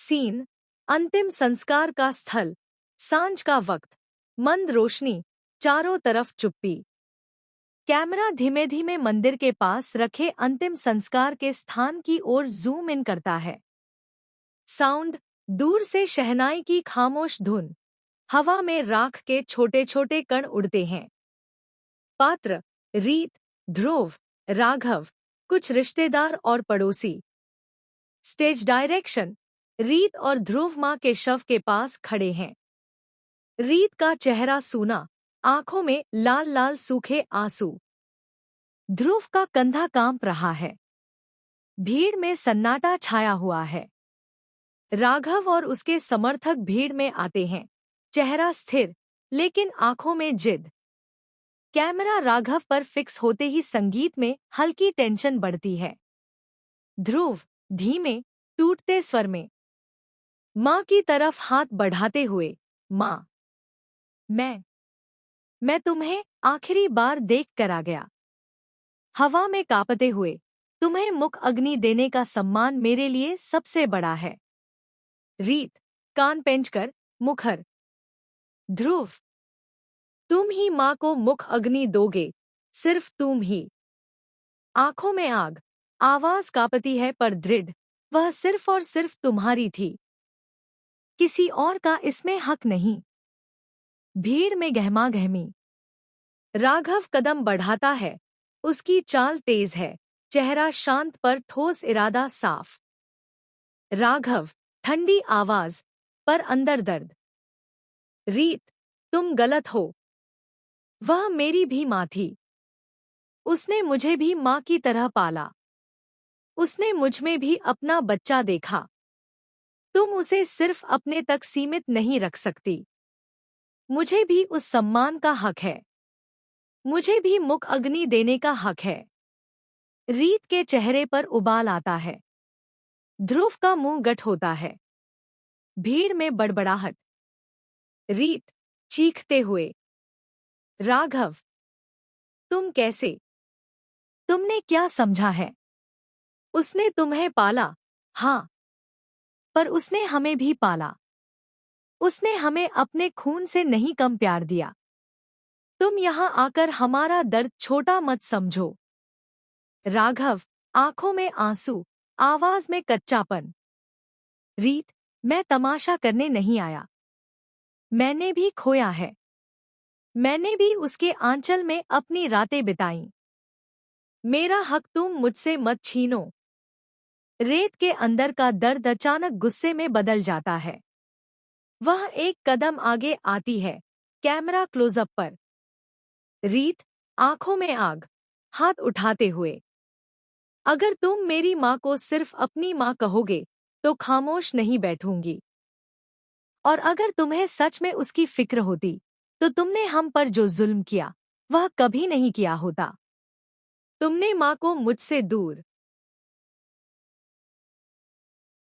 Scene, अंतिम संस्कार का स्थल, सांझ का वक्त, मंद रोशनी, चारों तरफ चुप्पी। कैमरा धीमे धीमे मंदिर के पास रखे अंतिम संस्कार के स्थान की ओर जूम इन करता है। साउंड, दूर से शहनाई की खामोश धुन, हवा में राख के छोटे छोटे कण उड़ते हैं। पात्र, रीत, ध्रुव, राघव, कुछ रिश्तेदार और पड़ोसी। स्टेज डायरेक्शन, रीत और ध्रुव मां के शव के पास खड़े हैं। रीत का चेहरा सूना, आंखों में लाल लाल सूखे आंसू। ध्रुव का कंधा कांप रहा है। भीड़ में सन्नाटा छाया हुआ है। राघव और उसके समर्थक भीड़ में आते हैं, चेहरा स्थिर लेकिन आंखों में जिद। कैमरा राघव पर फिक्स होते ही संगीत में हल्की टेंशन बढ़ती है। ध्रुव, धीमे, टूटते स्वर में, मां की तरफ हाथ बढ़ाते हुए, मां, मैं तुम्हें आखिरी बार देख कर आ गया। हवा में कांपते हुए, तुम्हें मुख अग्नि देने का सम्मान मेरे लिए सबसे बड़ा है। रीत, कान पेंचकर, मुखर। ध्रुव, तुम ही मां को मुख अग्नि दोगे, सिर्फ तुम ही। आंखों में आग, आवाज कांपती है पर दृढ़, वह सिर्फ और सिर्फ तुम्हारी थी, किसी और का इसमें हक नहीं। भीड़ में गहमा गहमी। राघव कदम बढ़ाता है, उसकी चाल तेज है, चेहरा शांत पर ठोस इरादा साफ। राघव, ठंडी आवाज पर अंदर दर्द। रीत, तुम गलत हो। वह मेरी भी मां थी। उसने मुझे भी मां की तरह पाला। उसने मुझमें भी अपना बच्चा देखा। तुम उसे सिर्फ अपने तक सीमित नहीं रख सकती। मुझे भी उस सम्मान का हक है। मुझे भी मुख अग्नि देने का हक है। रीत के चेहरे पर उबाल आता है। ध्रुव का मुंह गठ होता है। भीड़ में बड़बड़ाहट। रीत, चीखते हुए, राघव, तुम कैसे? तुमने क्या समझा है? उसने तुम्हें पाला, हाँ, पर उसने हमें भी पाला। उसने हमें अपने खून से नहीं कम प्यार दिया। तुम यहां आकर हमारा दर्द छोटा मत समझो। राघव, आंखों में आंसू, आवाज में कच्चापन। रीत, मैं तमाशा करने नहीं आया। मैंने भी खोया है। मैंने भी उसके आंचल में अपनी रातें बिताईं। मेरा हक तुम मुझसे मत छीनो। रेत के अंदर का दर्द अचानक गुस्से में बदल जाता है। वह एक कदम आगे आती है, कैमरा क्लोजअप पर। रीत, आंखों में आग, हाथ उठाते हुए, अगर तुम मेरी मां को सिर्फ अपनी मां कहोगे तो खामोश नहीं बैठूंगी। और अगर तुम्हें सच में उसकी फिक्र होती तो तुमने हम पर जो जुल्म किया वह कभी नहीं किया होता। तुमने मां को मुझसे दूर